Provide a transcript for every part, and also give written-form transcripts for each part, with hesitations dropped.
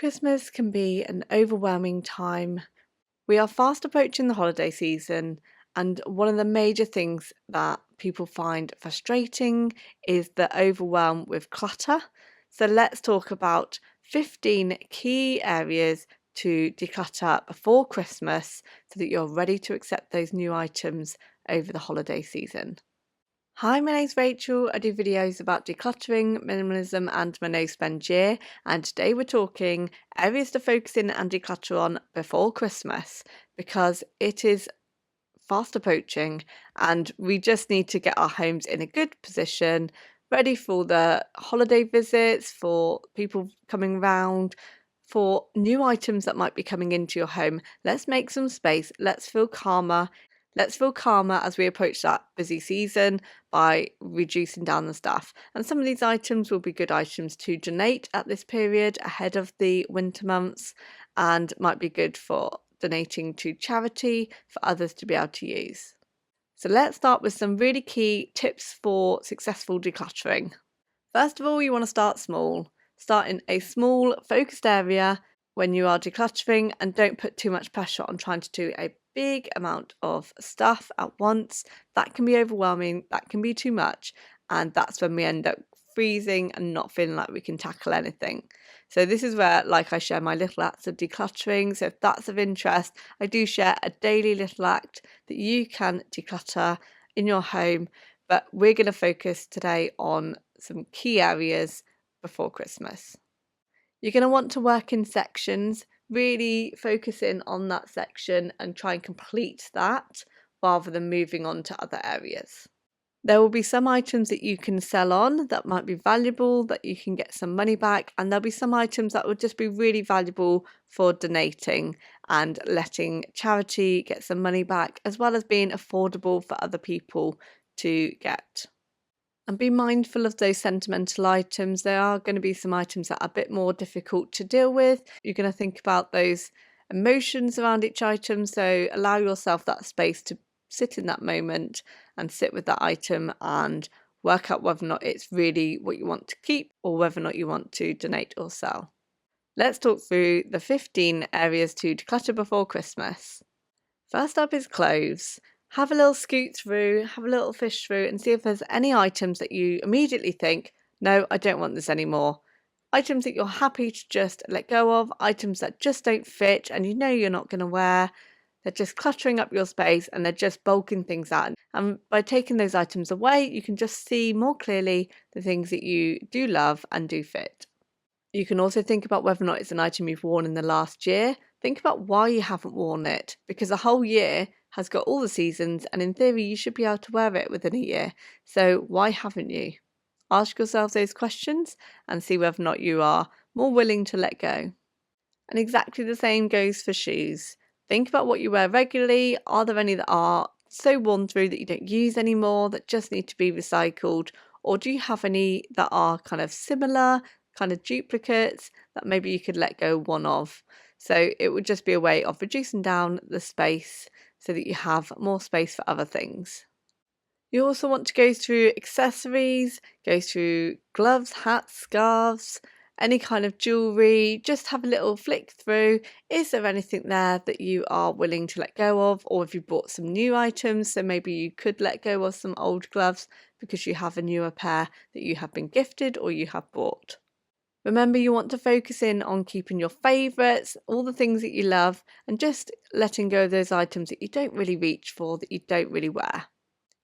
Christmas can be an overwhelming time. We are fast approaching the holiday season, and one of the major things that people find frustrating is the overwhelm with clutter. So, let's talk about 15 key areas to declutter before Christmas so that you're ready to accept those new items over the holiday season. Hi, my name's Rachel. I do videos about decluttering, minimalism, and my no spend year. And today we're talking areas to focus in and declutter on before Christmas because it is fast approaching and we just need to get our homes in a good position, ready for the holiday visits, for people coming round, for new items that might be coming into your home. Let's make some space. Let's feel calmer. Let's feel calmer as we approach that busy season by reducing down the stuff. And some of these items will be good items to donate at this period ahead of the winter months and might be good for donating to charity for others to be able to use. So let's start with some really key tips for successful decluttering. First of all, you want to start small. Start in a small, focused area when you are decluttering and don't put too much pressure on trying to do a big amount of stuff at once. That can be overwhelming, that can be too much, and that's when we end up freezing and not feeling like we can tackle anything. So this is where, like, I share my little acts of decluttering. So if that's of interest, I do share a daily little act that you can declutter in your home, but we're going to focus today on some key areas before Christmas. You're going to want to work in sections, really focus in on that section and try and complete that rather than moving on to other areas. There will be some items that you can sell on that might be valuable, that you can get some money back, and there'll be some items that would just be really valuable for donating and letting charity get some money back, as well as being affordable for other people to get. And be mindful of those sentimental items. There are going to be some items that are a bit more difficult to deal with. You're going to think about those emotions around each item. So allow yourself that space to sit in that moment and sit with that item and work out whether or not it's really what you want to keep or whether or not you want to donate or sell. Let's talk through the 15 areas to declutter before Christmas. First up is clothes. Have a little scoot through, have a little fish through and see if there's any items that you immediately think, no, I don't want this anymore. Items that you're happy to just let go of, items that just don't fit and you know you're not going to wear. They're just cluttering up your space and they're just bulking things out. And by taking those items away, you can just see more clearly the things that you do love and do fit. You can also think about whether or not it's an item you've worn in the last year. Think about why you haven't worn it, because a whole year has got all the seasons and in theory you should be able to wear it within a year. So why haven't you? Ask yourself those questions and see whether or not you are more willing to let go. And exactly the same goes for shoes. Think about what you wear regularly. Are there any that are so worn through that you don't use anymore, that just need to be recycled? Or do you have any that are kind of similar, kind of duplicates that maybe you could let go one of? So it would just be a way of reducing down the space so that you have more space for other things. You also want to go through accessories, go through gloves, hats, scarves, any kind of jewellery. Just have a little flick through. Is there anything there that you are willing to let go of? Or have you bought some new items? So maybe you could let go of some old gloves because you have a newer pair that you have been gifted or you have bought. Remember, you want to focus in on keeping your favourites, all the things that you love, and just letting go of those items that you don't really reach for, that you don't really wear.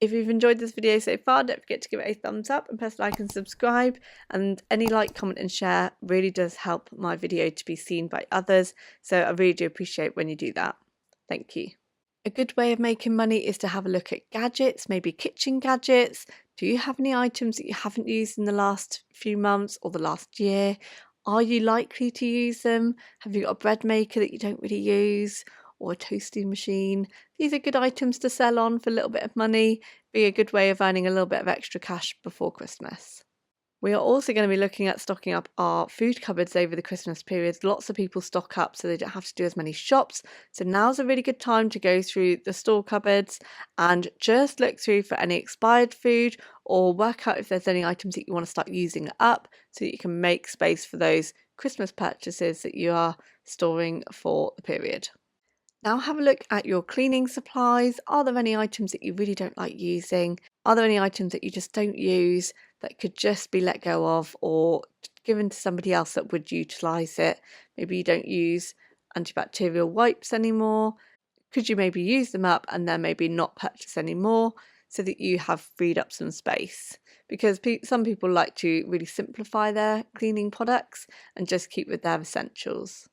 If you've enjoyed this video so far, don't forget to give it a thumbs up and press like and subscribe. And any like, comment and share really does help my video to be seen by others. So I really do appreciate when you do that. Thank you. A good way of making money is to have a look at gadgets, maybe kitchen gadgets. Do you have any items that you haven't used in the last few months or the last year? Are you likely to use them? Have you got a bread maker that you don't really use? Or a toasting machine? These are good items to sell on for a little bit of money. Be a good way of earning a little bit of extra cash before Christmas. We are also going to be looking at stocking up our food cupboards over the Christmas period. Lots of people stock up so they don't have to do as many shops. So now's a really good time to go through the store cupboards and just look through for any expired food or work out if there's any items that you want to start using up so that you can make space for those Christmas purchases that you are storing for the period. Now have a look at your cleaning supplies. Are there any items that you really don't like using? Are there any items that you just don't use that could just be let go of or given to somebody else that would utilise it? Maybe you don't use antibacterial wipes anymore. Could you maybe use them up and then maybe not purchase any more so that you have freed up some space? Because some people like to really simplify their cleaning products and just keep with their essentials.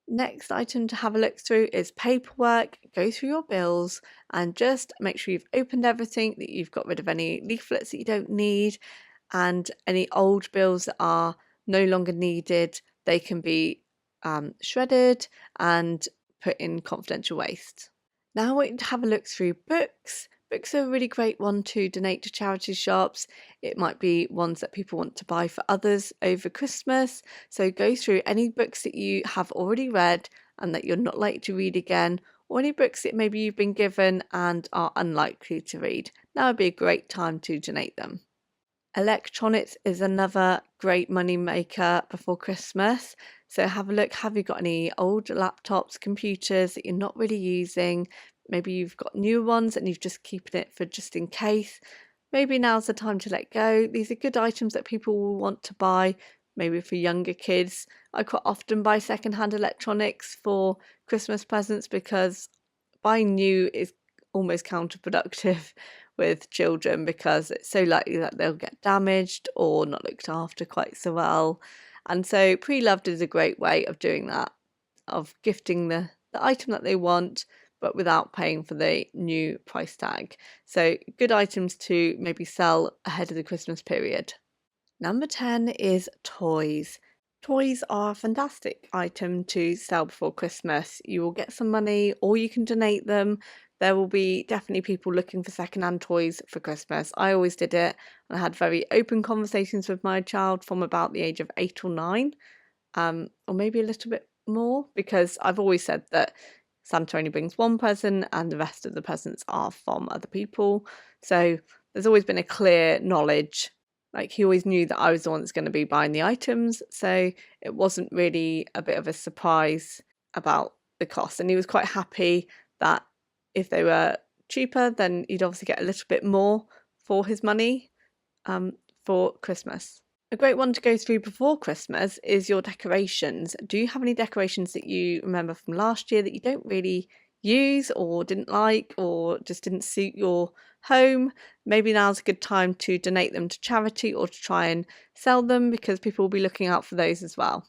Next item to have a look through is paperwork. Go through your bills and just make sure you've opened everything, that you've got rid of any leaflets that you don't need, and any old bills that are no longer needed. They can be shredded and put in confidential waste. Now we're going to have a look through books. Books are a really great one to donate to charity shops. It might be ones that people want to buy for others over Christmas. So go through any books that you have already read and that you're not likely to read again, or any books that maybe you've been given and are unlikely to read. Now would be a great time to donate them. Electronics is another great money maker before Christmas. So have a look, have you got any old laptops, computers that you're not really using? Maybe you've got new ones and you've just keeping it for just in case. Maybe now's the time to let go. These are good items that people will want to buy, maybe for younger kids. I quite often buy secondhand electronics for Christmas presents because buying new is almost counterproductive with children because it's so likely that they'll get damaged or not looked after quite so well. And so pre-loved is a great way of doing that, of gifting the item that they want but without paying for the new price tag. So good items to maybe sell ahead of the Christmas period. Number 10 is toys. Toys are a fantastic item to sell before Christmas. You will get some money or you can donate them. There will be definitely people looking for second-hand toys for Christmas. I always did it. I had very open conversations with my child from about the age of 8 or 9, or maybe a little bit more, because I've always said that Santa only brings one present and the rest of the presents are from other people. So there's always been a clear knowledge. Like he always knew that I was the one that's going to be buying the items. So it wasn't really a bit of a surprise about the cost. And he was quite happy that if they were cheaper, then you'd obviously get a little bit more for his money for Christmas. A great one to go through before Christmas is your decorations. Do you have any decorations that you remember from last year that you don't really use or didn't like or just didn't suit your home? Maybe now's a good time to donate them to charity or to try and sell them because people will be looking out for those as well.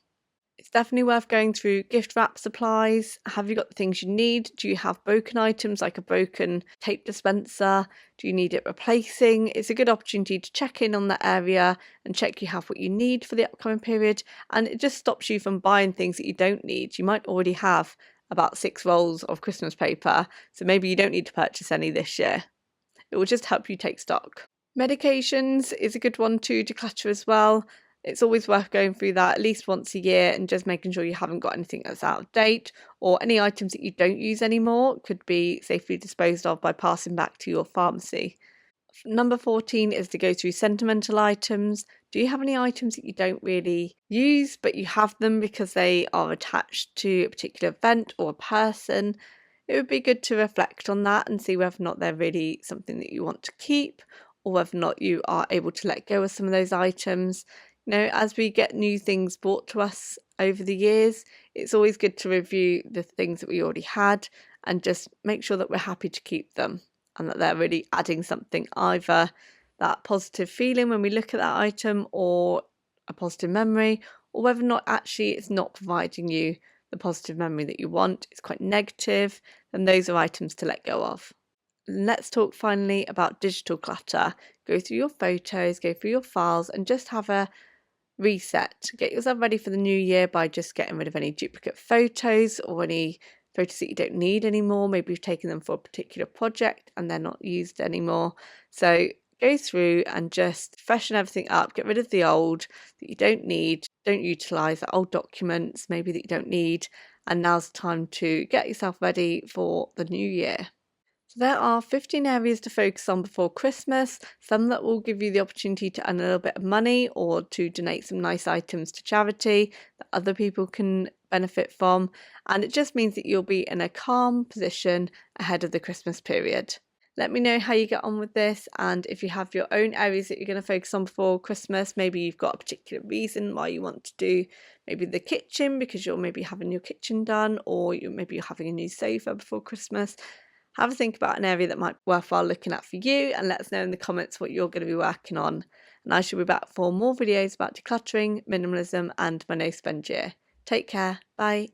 It's definitely worth going through gift wrap supplies. Have you got the things you need? Do you have broken items like a broken tape dispenser? Do you need it replacing? It's a good opportunity to check in on that area and check you have what you need for the upcoming period. And it just stops you from buying things that you don't need. You might already have about 6 rolls of Christmas paper, so maybe you don't need to purchase any this year. It will just help you take stock. Medications is a good one to declutter as well. It's always worth going through that at least once a year and just making sure you haven't got anything that's out of date, or any items that you don't use anymore could be safely disposed of by passing back to your pharmacy. Number 14 is to go through sentimental items. Do you have any items that you don't really use but you have them because they are attached to a particular event or a person? It would be good to reflect on that and see whether or not they're really something that you want to keep, or whether or not you are able to let go of some of those items. As we get new things brought to us over the years, it's always good to review the things that we already had and just make sure that we're happy to keep them and that they're really adding something, either that positive feeling when we look at that item or a positive memory, or whether or not actually it's not providing you the positive memory that you want, it's quite negative, then those are items to let go of. Let's talk finally about digital clutter. Go through your photos, go through your files and just have a reset. Get yourself ready for the new year by just getting rid of any duplicate photos or any photos that you don't need anymore. Maybe you've taken them for a particular project and they're not used anymore. So go through and just freshen everything up. Get rid of the old that you don't need, don't utilise, the old documents maybe that you don't need, and now's the time to get yourself ready for the new year. There are 15 areas to focus on before Christmas, some that will give you the opportunity to earn a little bit of money or to donate some nice items to charity that other people can benefit from, and it just means that you'll be in a calm position ahead of the Christmas period. Let me know how you get on with this, and if you have your own areas that you're going to focus on before Christmas, maybe you've got a particular reason why you want to do maybe the kitchen because you're maybe having your kitchen done, or you're having a new sofa before Christmas. Have a think about an area that might be worthwhile looking at for you, and let us know in the comments what you're going to be working on. And I shall be back for more videos about decluttering, minimalism and my no spend year. Take care, bye.